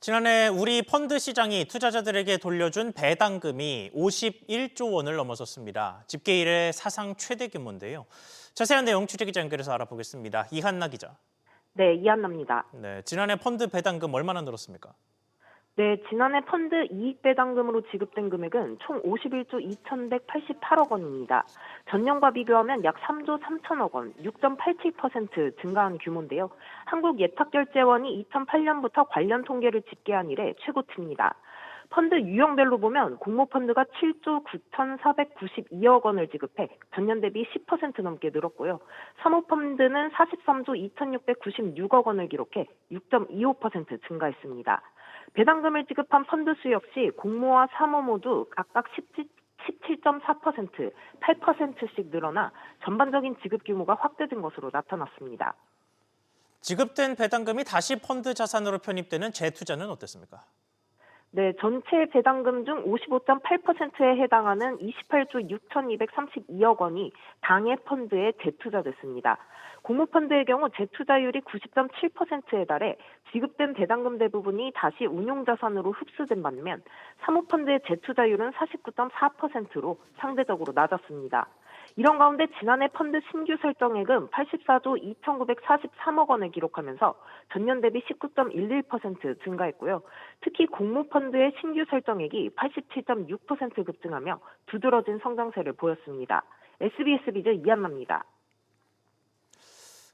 지난해 우리 펀드 시장이 투자자들에게 돌려준 배당금이 51조 원을 넘어섰습니다. 집계 이래 사상 최대 규모인데요. 자세한 내용 취재기자 연결해서 알아보겠습니다. 이한나 기자. 네, 이한나입니다. 네, 지난해 펀드 배당금 얼마나 늘었습니까? 네, 지난해 펀드 이익 배당금으로 지급된 금액은 총 51조 2,188억 원입니다. 전년과 비교하면 약 3조 3천억 원, 6.87% 증가한 규모인데요. 한국예탁결제원이 2008년부터 관련 통계를 집계한 이래 최고치입니다. 펀드 유형별로 보면 공모펀드가 7조 9,492억 원을 지급해 전년 대비 10% 넘게 늘었고요. 사모펀드는 43조 2,696억 원을 기록해 6.25% 증가했습니다. 배당금을 지급한 펀드 수 역시 공모와 사모 모두 각각 17.4%, 8%씩 늘어나 전반적인 지급 규모가 확대된 것으로 나타났습니다. 지급된 배당금이 다시 펀드 자산으로 편입되는 재투자는 어땠습니까? 네, 전체 배당금 중 55.8%에 해당하는 28조 6,232억 원이 당해 펀드에 재투자됐습니다. 공모펀드의 경우 재투자율이 90.7%에 달해 지급된 배당금 대부분이 다시 운용자산으로 흡수된 반면 사모펀드의 재투자율은 49.4%로 상대적으로 낮았습니다. 이런 가운데 지난해 펀드 신규 설정액은 84조 2,943억 원을 기록하면서 전년 대비 19.11% 증가했고요. 특히 공모펀드의 신규 설정액이 87.6% 급증하며 두드러진 성장세를 보였습니다. SBS 비즈 이한나입니다.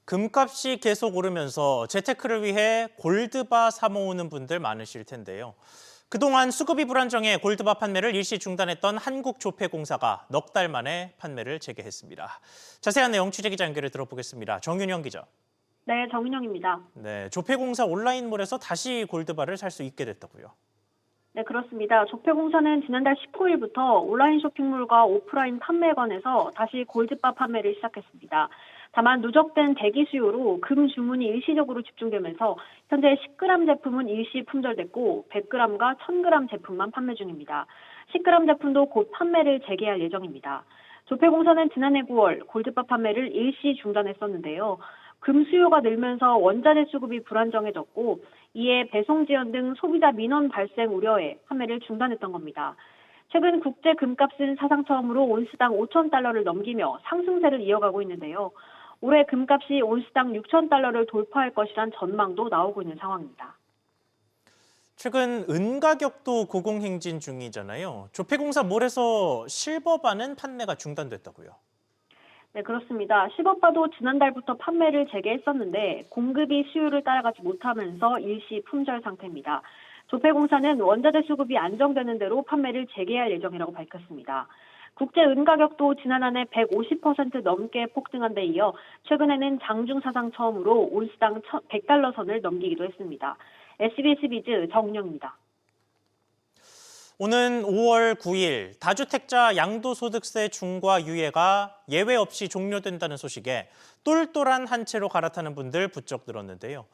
금값이 계속 오르면서 재테크를 위해 골드바 사 모으는 분들 많으실 텐데요. 그동안 수급이 불안정해 골드바 판매를 일시 중단했던 한국조폐공사가 넉 달 만에 판매를 재개했습니다. 자세한 내용 취재기자 연결해 들어보겠습니다. 정윤영 기자. 네, 정윤영입니다. 네, 조폐공사 온라인몰에서 다시 골드바를 살 수 있게 됐다고요. 네, 그렇습니다. 조폐공사는 지난달 19일부터 온라인 쇼핑몰과 오프라인 판매관에서 다시 골드바 판매를 시작했습니다. 다만 누적된 대기 수요로 금 주문이 일시적으로 집중되면서 현재 10g 제품은 일시 품절됐고 100g과 1000g 제품만 판매 중입니다. 10g 제품도 곧 판매를 재개할 예정입니다. 조폐공사는 지난해 9월 골드바 판매를 일시 중단했었는데요. 금 수요가 늘면서 원자재 수급이 불안정해졌고 이에 배송 지연 등 소비자 민원 발생 우려에 판매를 중단했던 겁니다. 최근 국제 금값은 사상 처음으로 온스당 5,000달러를 넘기며 상승세를 이어가고 있는데요. 올해 금값이 온스당 6,000달러를 돌파할 것이란 전망도 나오고 있는 상황입니다. 최근 은 가격도 고공행진 중이잖아요. 조폐공사 몰에서 실버바는 판매가 중단됐다고요. 네, 그렇습니다. 실버바도 지난달부터 판매를 재개했었는데 공급이 수요를 따라가지 못하면서 일시 품절 상태입니다. 조폐공사는 원자재 수급이 안정되는 대로 판매를 재개할 예정이라고 밝혔습니다. 국제 은 가격도 지난 한 해 150% 넘게 폭등한 데 이어 최근에는 장중 사상 처음으로 온스당 100달러 선을 넘기기도 했습니다. SBS 비즈 정은영입니다. 오는 5월 9일 다주택자 양도소득세 중과 유예가 예외 없이 종료된다는 소식에 똘똘한 한 채로 갈아타는 분들 부쩍 늘었는데요.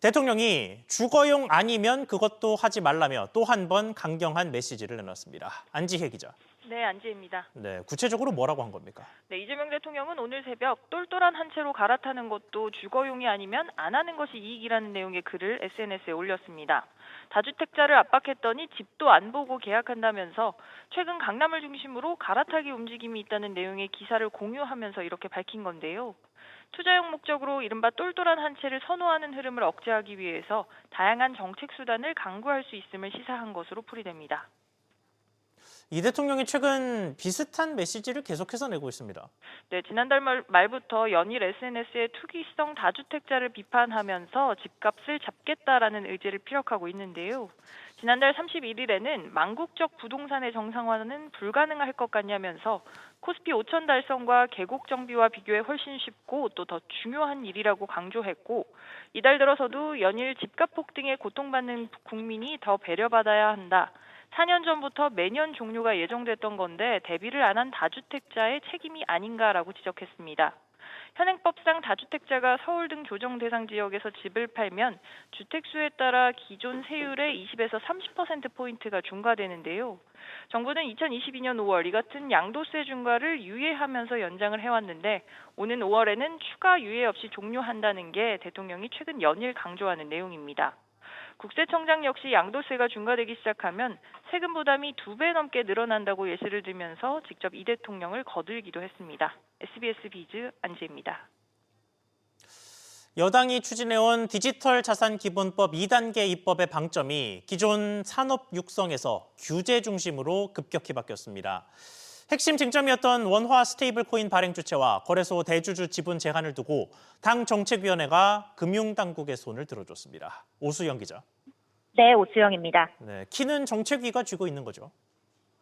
대통령이 주거용 아니면 그것도 하지 말라며 또 한 번 강경한 메시지를 내놨습니다. 안지혜 기자. 네, 안지혜입니다. 네, 구체적으로 뭐라고 한 겁니까? 네, 이재명 대통령은 오늘 새벽 똘똘한 한 채로 갈아타는 것도 주거용이 아니면 안 하는 것이 이익이라는 내용의 글을 SNS에 올렸습니다. 다주택자를 압박했더니 집도 안 보고 계약한다면서 최근 강남을 중심으로 갈아타기 움직임이 있다는 내용의 기사를 공유하면서 이렇게 밝힌 건데요. 투자용 목적으로 이른바 똘똘한 한 채를 선호하는 흐름을 억제하기 위해서 다양한 정책 수단을 강구할 수 있음을 시사한 것으로 풀이됩니다. 이 대통령이 최근 비슷한 메시지를 계속해서 내고 있습니다. 네, 지난달 말부터 연일 SNS에 투기성 다주택자를 비판하면서 집값을 잡겠다라는 의지를 피력하고 있는데요. 지난달 31일에는 망국적 부동산의 정상화는 불가능할 것 같냐면서 코스피 5천 달성과 계곡 정비와 비교해 훨씬 쉽고 또 더 중요한 일이라고 강조했고 이달 들어서도 연일 집값 폭등에 고통받는 국민이 더 배려받아야 한다. 4년 전부터 매년 종료가 예정됐던 건데 대비를 안 한 다주택자의 책임이 아닌가라고 지적했습니다. 현행법상 다주택자가 서울 등 조정 대상 지역에서 집을 팔면 주택수에 따라 기존 세율의 20에서 30%포인트가 중과되는데요. 정부는 2022년 5월 이 같은 양도세 중과를 유예하면서 연장을 해왔는데 오는 5월에는 추가 유예 없이 종료한다는 게 대통령이 최근 연일 강조하는 내용입니다. 국세청장 역시 양도세가 중과되기 시작하면 세금 부담이 2배 넘게 늘어난다고 예시를 들면서 직접 이 대통령을 거들기도 했습니다. SBS 비즈 안지혜입니다. 여당이 추진해온 디지털 자산 기본법 2단계 입법의 방점이 기존 산업 육성에서 규제 중심으로 급격히 바뀌었습니다. 핵심 쟁점이었던 원화 스테이블 코인 발행 주체와 거래소 대주주 지분 제한을 두고 당 정책위원회가 금융당국의 손을 들어줬습니다. 오수영 기자. 네, 오수영입니다. 네, 키는 정책위가 쥐고 있는 거죠.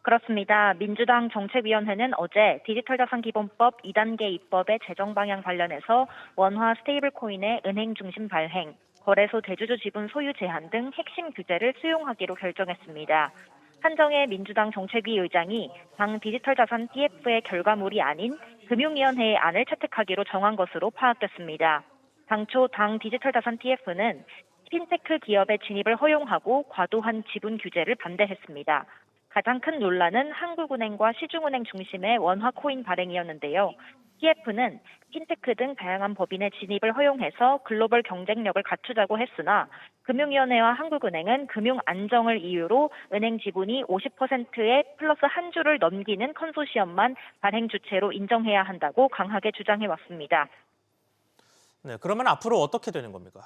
그렇습니다. 민주당 정책위원회는 어제 디지털자산기본법 2단계 입법의 재정 방향 관련해서 원화 스테이블코인의 은행 중심 발행, 거래소 대주주 지분 소유 제한 등 핵심 규제를 수용하기로 결정했습니다. 한정혜 민주당 정책위 의장이 당 디지털자산 TF의 결과물이 아닌 금융위원회의 안을 채택하기로 정한 것으로 파악됐습니다. 당초 당 디지털자산 TF는 핀테크 기업의 진입을 허용하고 과도한 지분 규제를 반대했습니다. 가장 큰 논란은 한국은행과 시중은행 중심의 원화 코인 발행이었는데요. TF는 핀테크 등 다양한 법인의 진입을 허용해서 글로벌 경쟁력을 갖추자고 했으나 금융위원회와 한국은행은 금융 안정을 이유로 은행 지분이 50%의 플러스 한 주를 넘기는 컨소시엄만 발행 주체로 인정해야 한다고 강하게 주장해왔습니다. 네, 그러면 앞으로 어떻게 되는 겁니까?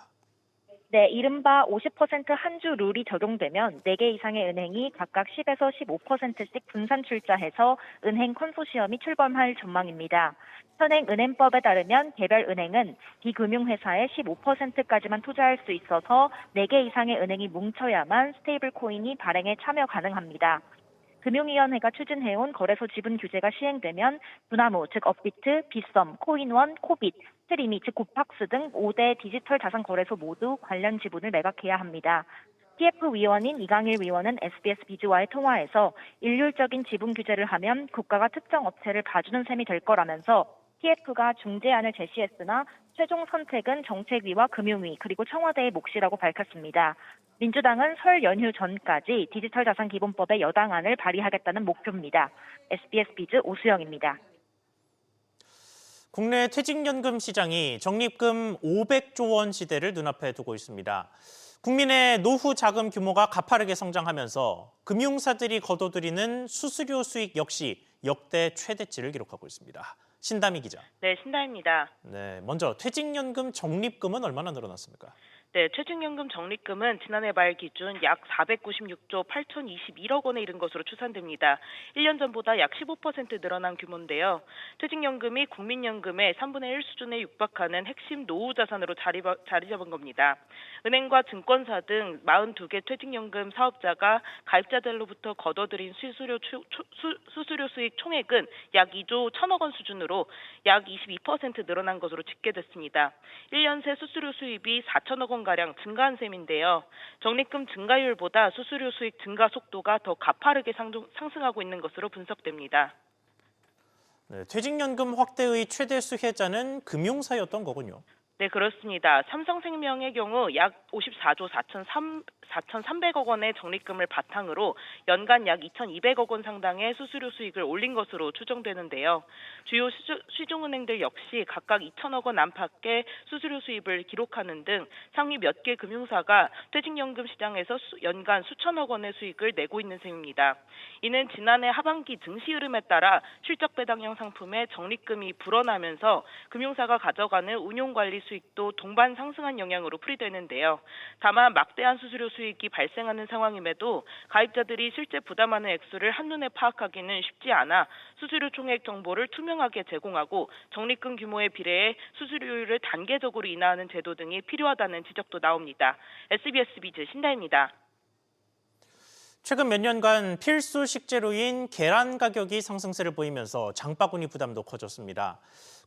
네, 이른바 50% 한 주 룰이 적용되면 4개 이상의 은행이 각각 10에서 15%씩 분산 출자해서 은행 컨소시엄이 출범할 전망입니다. 현행 은행법에 따르면 개별 은행은 비금융회사의 15%까지만 투자할 수 있어서 4개 이상의 은행이 뭉쳐야만 스테이블 코인이 발행에 참여 가능합니다. 금융위원회가 추진해온 거래소 지분 규제가 시행되면 두나무, 즉 업비트, 빗썸, 코인원, 코빗, 스트리미, 즉 곱팍스 등 5대 디지털 자산 거래소 모두 관련 지분을 매각해야 합니다. TF 위원인 이강일 위원은 SBS 비즈와의 통화에서 일률적인 지분 규제를 하면 국가가 특정 업체를 봐주는 셈이 될 거라면서 TF가 중재안을 제시했으나 최종 선택은 정책위와 금융위 그리고 청와대의 몫이라고 밝혔습니다. 민주당은 설 연휴 전까지 디지털 자산 기본법의 여당안을 발의하겠다는 목표입니다. SBS 비즈 오수영입니다. 국내 퇴직연금 시장이 적립금 500조 원 시대를 눈앞에 두고 있습니다. 국민의 노후 자금 규모가 가파르게 성장하면서 금융사들이 거둬들이는 수수료 수익 역시 역대 최대치를 기록하고 있습니다. 신다미 기자. 네, 신다입니다. 네, 먼저 퇴직연금 적립금은 얼마나 늘어났습니까? 네, 최저임금 적립금은 지난해 말 기준 약 496조 8,021억 원에 이른 것으로 추산됩니다. 1년 전보다 약 15% 늘어난 규모인데요. 퇴직연금이 국민연금의 3분의 1 수준에 육박하는 핵심 노후 자산으로 자리 잡은 겁니다. 은행과 증권사 등 42개 퇴직연금 사업자가 가입자들로부터 거둬들인 수수료 수익 총액은 약 2조 1천억 원 수준으로 약 22% 늘어난 것으로 집계됐습니다. 1년 새 수수료 수입이 4천억 원가량 증가한 셈인데요. 적립금 증가율보다 수수료 수익 증가 속도가 더 가파르게 상승하고 있는 것으로 분석됩니다. 네, 퇴직연금 확대의 최대 수혜자는 금융사였던 거군요. 네, 그렇습니다. 삼성생명의 경우 약 54조 4,300억 원의 적립금을 바탕으로 연간 약 2,200억 원 상당의 수수료 수익을 올린 것으로 추정되는데요. 주요 시중은행들 역시 각각 2천억 원 안팎의 수수료 수입을 기록하는 등 상위 몇 개 금융사가 퇴직연금 시장에서 연간 수천억 원의 수익을 내고 있는 셈입니다. 이는 지난해 하반기 증시 흐름에 따라 실적 배당형 상품의 적립금이 불어나면서 금융사가 가져가는 운용관리 수익도 동반 상승한 영향으로 풀이되는데요. 다만 막대한 수수료 수익이 발생하는 상황임에도 가입자들이 실제 부담하는 액수를 한눈에 파악하기는 쉽지 않아 수수료 총액 정보를 투명하게 제공하고 적립금 규모에 비례해 수수료율을 단계적으로 인하하는 제도 등이 필요하다는 지적도 나옵니다. SBS 비즈 신다입니다. 최근 몇 년간 필수 식재료인 계란 가격이 상승세를 보이면서 장바구니 부담도 커졌습니다.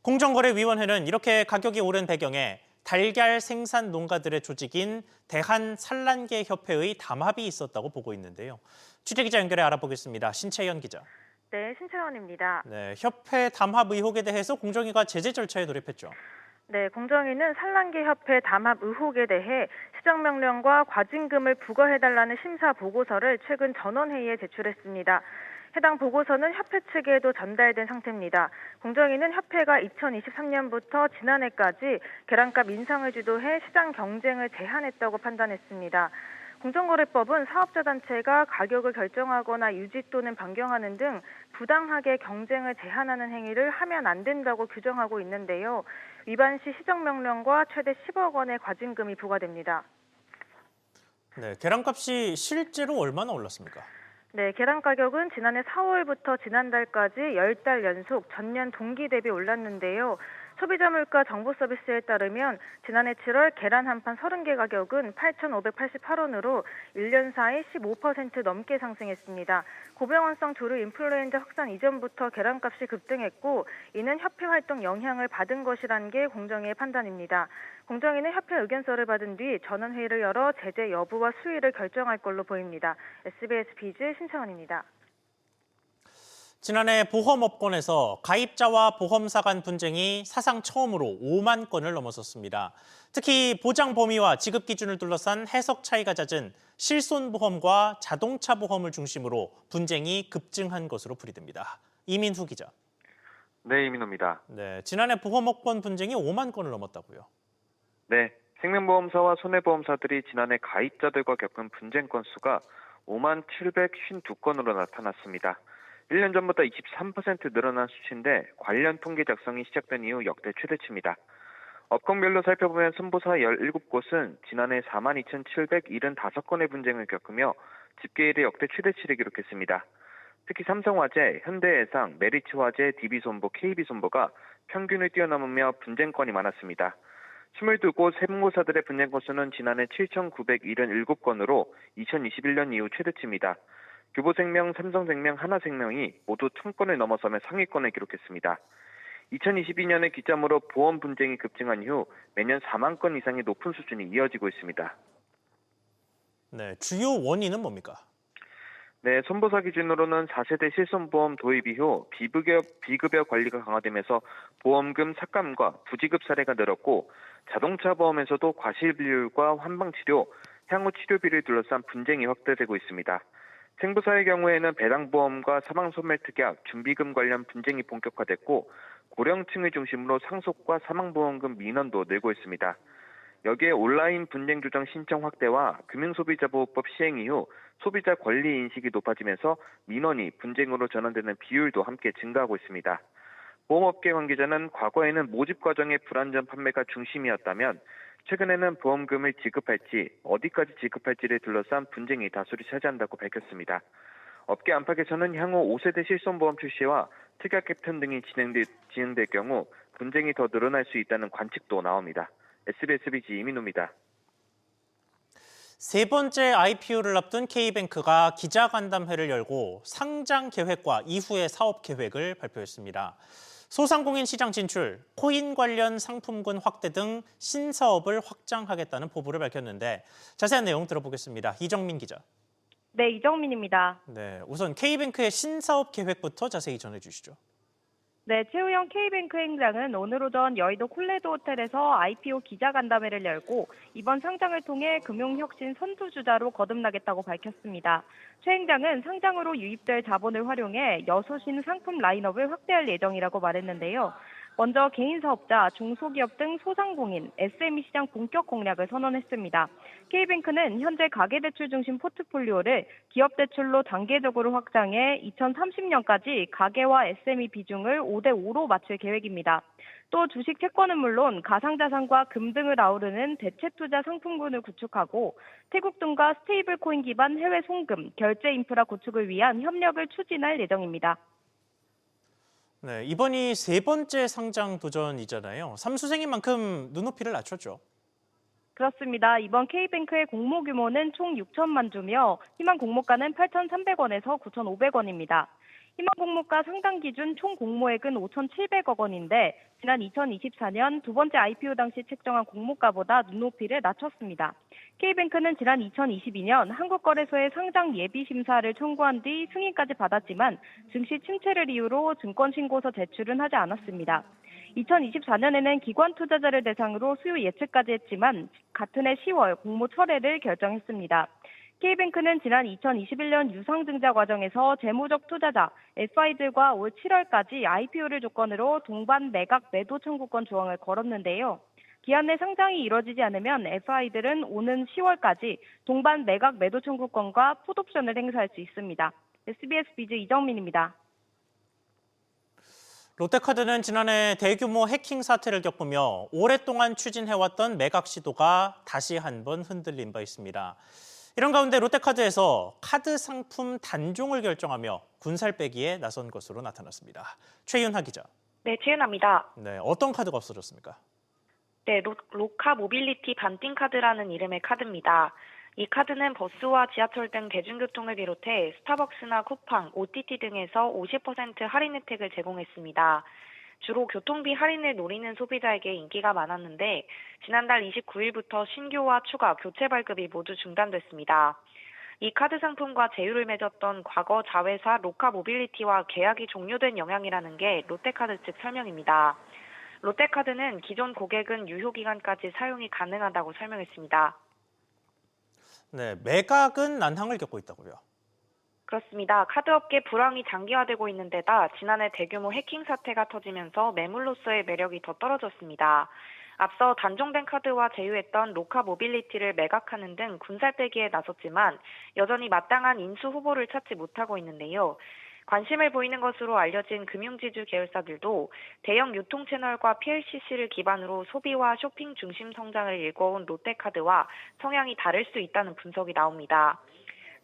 공정거래위원회는 이렇게 가격이 오른 배경에 달걀 생산 농가들의 조직인 대한산란계협회의 담합이 있었다고 보고 있는데요. 취재기자 연결해 알아보겠습니다. 신채연 기자. 네, 신채연입니다. 네, 협회 담합 의혹에 대해서 공정위가 제재 절차에 돌입했죠. 네, 공정위는 산란계협회 담합 의혹에 대해 시정명령과 과징금을 부과해달라는 심사 보고서를 최근 전원회의에 제출했습니다. 해당 보고서는 협회 측에도 전달된 상태입니다. 공정위는 협회가 2023년부터 지난해까지 계란값 인상을 주도해 시장 경쟁을 제한했다고 판단했습니다. 공정거래법은 사업자 단체가 가격을 결정하거나 유지 또는 변경하는 등 부당하게 경쟁을 제한하는 행위를 하면 안 된다고 규정하고 있는데요. 위반 시 시정명령과 최대 10억 원의 과징금이 부과됩니다. 네, 계란값이 실제로 얼마나 올랐습니까? 네, 계란 가격은 지난해 4월부터 지난달까지 10달 연속 전년 동기 대비 올랐는데요. 소비자 물가 정보 서비스에 따르면 지난해 7월 계란 한 판 30개 가격은 8,588원으로 1년 사이 15% 넘게 상승했습니다. 고병원성 조류 인플루엔자 확산 이전부터 계란값이 급등했고 이는 협회 활동 영향을 받은 것이라는 게 공정위의 판단입니다. 공정위는 협회 의견서를 받은 뒤 전원회의를 열어 제재 여부와 수위를 결정할 걸로 보입니다. SBS 비즈 신창원입니다. 지난해 보험업권에서 가입자와 보험사 간 분쟁이 사상 처음으로 5만 건을 넘어섰습니다. 특히 보장 범위와 지급 기준을 둘러싼 해석 차이가 잦은 실손보험과 자동차 보험을 중심으로 분쟁이 급증한 것으로 풀이됩니다. 이민후 기자. 네, 이민호입니다. 네, 지난해 보험업권 분쟁이 5만 건을 넘었다고요. 네, 생명보험사와 손해보험사들이 지난해 가입자들과 겪은 분쟁 건수가 5만 752건으로 나타났습니다. 1년 전보다 23% 늘어난 수치인데 관련 통계 작성이 시작된 이후 역대 최대치입니다. 업종별로 살펴보면 선보사 17곳은 지난해 42,775건의 분쟁을 겪으며 집계 이래 역대 최대치를 기록했습니다. 특히 삼성화재, 현대해상, 메리츠화재, DB손보, KB손보가 평균을 뛰어넘으며 분쟁건이 많았습니다. 22곳 세무사들의 분쟁 건수는 지난해 7,977건으로 2021년 이후 최대치입니다. 교보생명, 삼성생명, 하나생명이 모두 1,000건을 넘어서며 상위권을 기록했습니다. 2022년을 기점으로 보험 분쟁이 급증한 이후 매년 4만 건 이상의 높은 수준이 이어지고 있습니다. 네, 주요 원인은 뭡니까? 네, 손보사 기준으로는 4세대 실손보험 도입 이후 비급여 관리가 강화되면서 보험금 삭감과 부지급 사례가 늘었고 자동차 보험에서도 과실비율과 환방치료, 향후 치료비를 둘러싼 분쟁이 확대되고 있습니다. 생부사의 경우에는 배당보험과 사망소멸특약, 준비금 관련 분쟁이 본격화됐고 고령층을 중심으로 상속과 사망보험금 민원도 늘고 있습니다. 여기에 온라인 분쟁조정 신청 확대와 금융소비자보호법 시행 이후 소비자 권리 인식이 높아지면서 민원이 분쟁으로 전환되는 비율도 함께 증가하고 있습니다. 보험업계 관계자는 과거에는 모집 과정의 불안전 판매가 중심이었다면 최근에는 보험금을 지급할지 어디까지 지급할지를 둘러싼 분쟁이 다수를 차지한다고 밝혔습니다. 업계 안팎에서는 향후 5세대 실손보험 출시와 특약 개편 등이 진행될 경우 분쟁이 더 늘어날 수 있다는 관측도 나옵니다. SBS BG 이민호입니다. 세 번째 IPO를 앞둔 K뱅크가 기자간담회를 열고 상장 계획과 이후의 사업 계획을 발표했습니다. 소상공인 시장 진출, 코인 관련 상품군 확대 등 신사업을 확장하겠다는 포부를 밝혔는데 자세한 내용 들어보겠습니다. 이정민 기자. 네, 이정민입니다. 네, 우선 K뱅크의 신사업 계획부터 자세히 전해주시죠. 네, 최우영 K뱅크 행장은 오늘 오전 여의도 콜레도 호텔에서 IPO 기자간담회를 열고 이번 상장을 통해 금융혁신 선두주자로 거듭나겠다고 밝혔습니다. 최 행장은 상장으로 유입될 자본을 활용해 여소신 상품 라인업을 확대할 예정이라고 말했는데요. 먼저 개인 사업자, 중소기업 등 소상공인, SME 시장 본격 공략을 선언했습니다. K뱅크는 현재 가계대출 중심 포트폴리오를 기업대출로 단계적으로 확장해 2030년까지 가계와 SME 비중을 5대5로 맞출 계획입니다. 또 주식 채권은 물론 가상자산과 금 등을 아우르는 대체투자 상품군을 구축하고 태국 등과 스테이블 코인 기반 해외 송금, 결제 인프라 구축을 위한 협력을 추진할 예정입니다. 네, 이번이 세 번째 상장 도전이잖아요. 삼수생인 만큼 눈높이를 낮췄죠. 그렇습니다. 이번 K뱅크의 공모 규모는 총 6천만 주며 희망 공모가는 8,300원에서 9,500원입니다. 희망 공모가 상당 기준 총 공모액은 5,700억 원인데 지난 2024년 두 번째 IPO 당시 책정한 공모가보다 눈높이를 낮췄습니다. K뱅크는 지난 2022년 한국거래소에 상장 예비 심사를 청구한 뒤 승인까지 받았지만 증시 침체를 이유로 증권신고서 제출은 하지 않았습니다. 2024년에는 기관 투자자를 대상으로 수요 예측까지 했지만 같은 해 10월 공모 철회를 결정했습니다. K뱅크는 지난 2021년 유상증자 과정에서 재무적 투자자 FI들과 올 7월까지 IPO를 조건으로 동반 매각 매도 청구권 조항을 걸었는데요. 기한 내 상장이 이뤄지지 않으면 FI들은 오는 10월까지 동반 매각 매도 청구권과 풋옵션을 행사할 수 있습니다. SBS 비즈 이정민입니다. 롯데카드는 지난해 대규모 해킹 사태를 겪으며 오랫동안 추진해왔던 매각 시도가 다시 한번 흔들린 바 있습니다. 이런 가운데 롯데카드에서 카드 상품 단종을 결정하며 군살 빼기에 나선 것으로 나타났습니다. 최윤하 기자. 네, 최윤아입니다. 네, 어떤 카드가 없어졌습니까? 네, 로카 모빌리티 반띵 카드라는 이름의 카드입니다. 이 카드는 버스와 지하철 등 대중교통을 비롯해 스타벅스나 쿠팡, OTT 등에서 50% 할인 혜택을 제공했습니다. 주로 교통비 할인을 노리는 소비자에게 인기가 많았는데 지난달 29일부터 신규와 추가, 교체 발급이 모두 중단됐습니다. 이 카드 상품과 제휴를 맺었던 과거 자회사 로카 모빌리티와 계약이 종료된 영향이라는 게 롯데카드 측 설명입니다. 롯데카드는 기존 고객은 유효기간까지 사용이 가능하다고 설명했습니다. 네, 매각은 난항을 겪고 있다고요. 그렇습니다. 카드업계 불황이 장기화되고 있는 데다 지난해 대규모 해킹 사태가 터지면서 매물로서의 매력이 더 떨어졌습니다. 앞서 단종된 카드와 제휴했던 로카 모빌리티를 매각하는 등 군살 빼기에 나섰지만 여전히 마땅한 인수 후보를 찾지 못하고 있는데요. 관심을 보이는 것으로 알려진 금융지주 계열사들도 대형 유통 채널과 PLCC를 기반으로 소비와 쇼핑 중심 성장을 일궈온 롯데카드와 성향이 다를 수 있다는 분석이 나옵니다.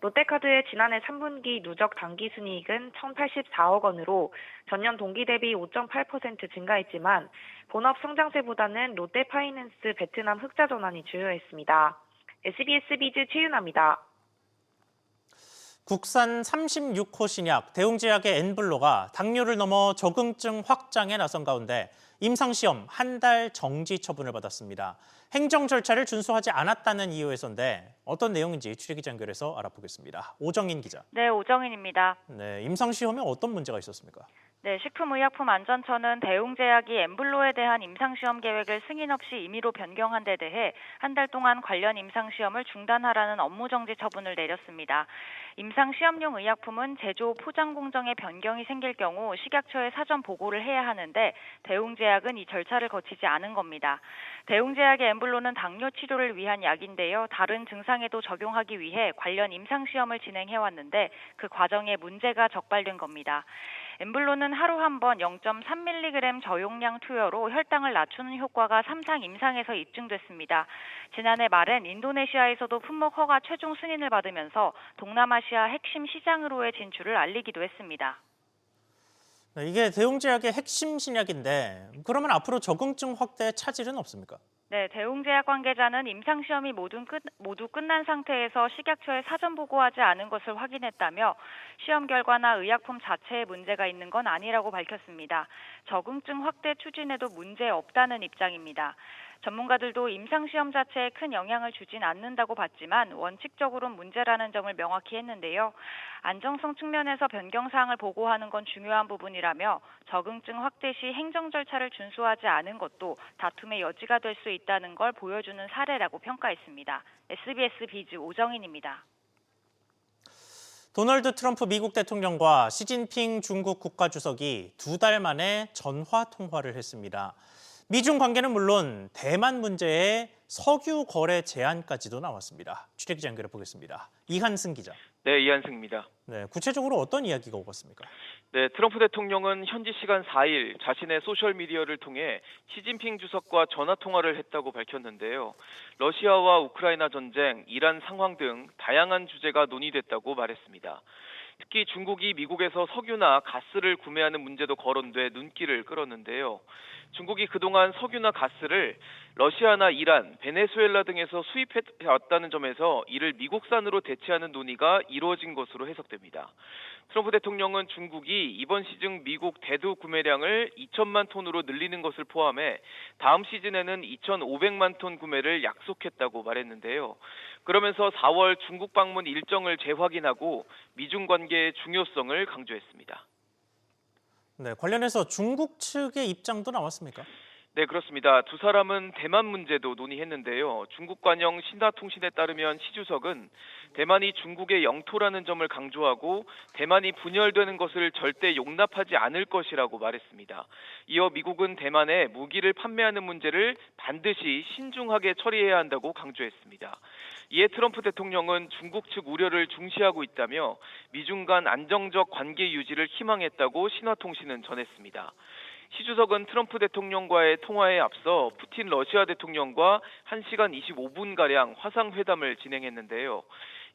롯데카드의 지난해 3분기 누적 당기순이익은 1,084억 원으로 전년 동기 대비 5.8% 증가했지만 본업 성장세보다는 롯데파이낸스 베트남 흑자 전환이 주요했습니다. SBS 비즈 최윤아입니다. 국산 36호 신약 대웅제약의 엔블로가 당뇨를 넘어 적응증 확장에 나선 가운데 임상시험 한 달 정지 처분을 받았습니다. 행정 절차를 준수하지 않았다는 이유에서인데 어떤 내용인지 취재기자 연결해서 알아보겠습니다. 오정인 기자. 네, 오정인입니다. 네, 임상시험에 어떤 문제가 있었습니까? 네, 식품의약품안전처는 대웅제약이 엠블로에 대한 임상시험 계획을 승인 없이 임의로 변경한 데 대해 한 달 동안 관련 임상시험을 중단하라는 업무정지 처분을 내렸습니다. 임상시험용 의약품은 제조 포장 공정에 변경이 생길 경우 식약처에 사전 보고를 해야 하는데 대웅제약은 이 절차를 거치지 않은 겁니다. 대웅제약의 엠블로는 당뇨 치료를 위한 약인데요. 다른 증상에도 적용하기 위해 관련 임상시험을 진행해왔는데 그 과정에 문제가 적발된 겁니다. 엠블로는 하루 한 번 0.3mg 저용량 투여로 혈당을 낮추는 효과가 3상 임상에서 입증됐습니다. 지난해 말엔 인도네시아에서도 품목 허가 최종 승인을 받으면서 동남아시아 핵심 시장으로의 진출을 알리기도 했습니다. 네, 이게 대웅제약의 핵심 신약인데 그러면 앞으로 적응증 확대 차질은 없습니까? 네, 대웅제약 관계자는 임상시험이 모두 끝난 상태에서 식약처에 사전 보고하지 않은 것을 확인했다며 시험 결과나 의약품 자체에 문제가 있는 건 아니라고 밝혔습니다. 적응증 확대 추진에도 문제 없다는 입장입니다. 전문가들도 임상시험 자체에 큰 영향을 주진 않는다고 봤지만 원칙적으로는 문제라는 점을 명확히 했는데요. 안정성 측면에서 변경사항을 보고하는 건 중요한 부분이라며 적응증 확대 시 행정 절차를 준수하지 않은 것도 다툼의 여지가 될 수 있다는 걸 보여주는 사례라고 평가했습니다. SBS 비즈 오정인입니다. 도널드 트럼프 미국 대통령과 시진핑 중국 국가주석이 2달 만에 전화 통화를 했습니다. 미중 관계는 물론 대만 문제에 석유 거래 제한까지도 나왔습니다. 취재기자 연결해 보겠습니다. 이한승 기자. 네, 이한승입니다. 네, 구체적으로 어떤 이야기가 오갔습니까? 네, 트럼프 대통령은 현지 시간 4일 자신의 소셜미디어를 통해 시진핑 주석과 전화 통화를 했다고 밝혔는데요. 러시아와 우크라이나 전쟁, 이란 상황 등 다양한 주제가 논의됐다고 말했습니다. 특히 중국이 미국에서 석유나 가스를 구매하는 문제도 거론돼 눈길을 끌었는데요. 중국이 그동안 석유나 가스를 러시아나 이란, 베네수엘라 등에서 수입해왔다는 점에서 이를 미국산으로 대체하는 논의가 이루어진 것으로 해석됩니다. 트럼프 대통령은 중국이 이번 시즌 미국 대두 구매량을 2천만 톤으로 늘리는 것을 포함해 다음 시즌에는 2,500만 톤 구매를 약속했다고 말했는데요. 그러면서 4월 중국 방문 일정을 재확인하고 미중 관계의 중요성을 강조했습니다. 네, 관련해서 중국 측의 입장도 나왔습니까? 네, 그렇습니다. 두 사람은 대만 문제도 논의했는데요. 중국 관영 신화통신에 따르면 시 주석은 대만이 중국의 영토라는 점을 강조하고 대만이 분열되는 것을 절대 용납하지 않을 것이라고 말했습니다. 이어 미국은 대만에 무기를 판매하는 문제를 반드시 신중하게 처리해야 한다고 강조했습니다. 이에 트럼프 대통령은 중국 측 우려를 중시하고 있다며 미중 간 안정적 관계 유지를 희망했다고 신화통신은 전했습니다. 시 주석은 트럼프 대통령과의 통화에 앞서 푸틴 러시아 대통령과 1시간 25분가량 화상회담을 진행했는데요.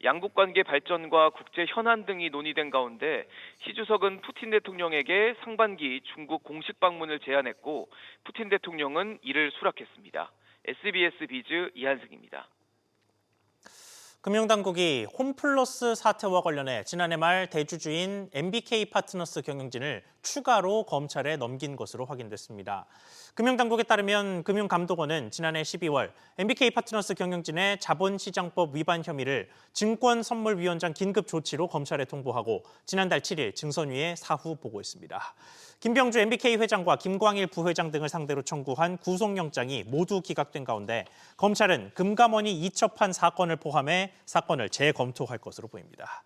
양국 관계 발전과 국제 현안 등이 논의된 가운데 시 주석은 푸틴 대통령에게 상반기 중국 공식 방문을 제안했고 푸틴 대통령은 이를 수락했습니다. SBS 비즈 이한승입니다. 금융당국이 홈플러스 사태와 관련해 지난해 말 대주주인 MBK 파트너스 경영진을 추가로 검찰에 넘긴 것으로 확인됐습니다. 금융당국에 따르면 금융감독원은 지난해 12월 MBK 파트너스 경영진의 자본시장법 위반 혐의를 증권선물위원장 긴급 조치로 검찰에 통보하고 지난달 7일 증선위에 사후 보고했습니다. 김병주 MBK 회장과 김광일 부회장 등을 상대로 청구한 구속영장이 모두 기각된 가운데 검찰은 금감원이 이첩한 사건을 포함해 사건을 재검토할 것으로 보입니다.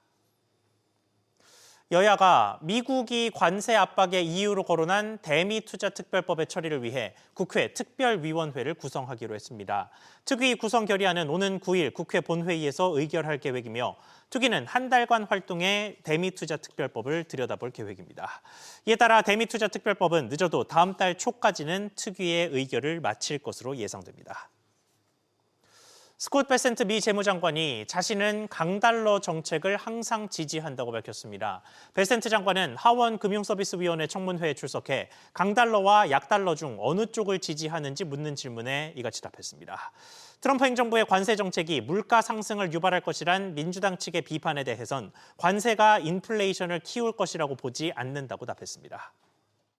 여야가 미국이 관세 압박의 이유로 거론한 대미투자특별법의 처리를 위해 국회 특별위원회를 구성하기로 했습니다. 특위 구성 결의안은 오는 9일 국회 본회의에서 의결할 계획이며 특위는 한 달간 활동해 대미투자특별법을 들여다볼 계획입니다. 이에 따라 대미투자특별법은 늦어도 다음 달 초까지는 특위의 의결을 마칠 것으로 예상됩니다. 스콧 베센트 미 재무장관이 자신은 강달러 정책을 항상 지지한다고 밝혔습니다. 베센트 장관은 하원 금융서비스위원회 청문회에 출석해 강달러와 약달러 중 어느 쪽을 지지하는지 묻는 질문에 이같이 답했습니다. 트럼프 행정부의 관세 정책이 물가 상승을 유발할 것이란 민주당 측의 비판에 대해선 관세가 인플레이션을 키울 것이라고 보지 않는다고 답했습니다.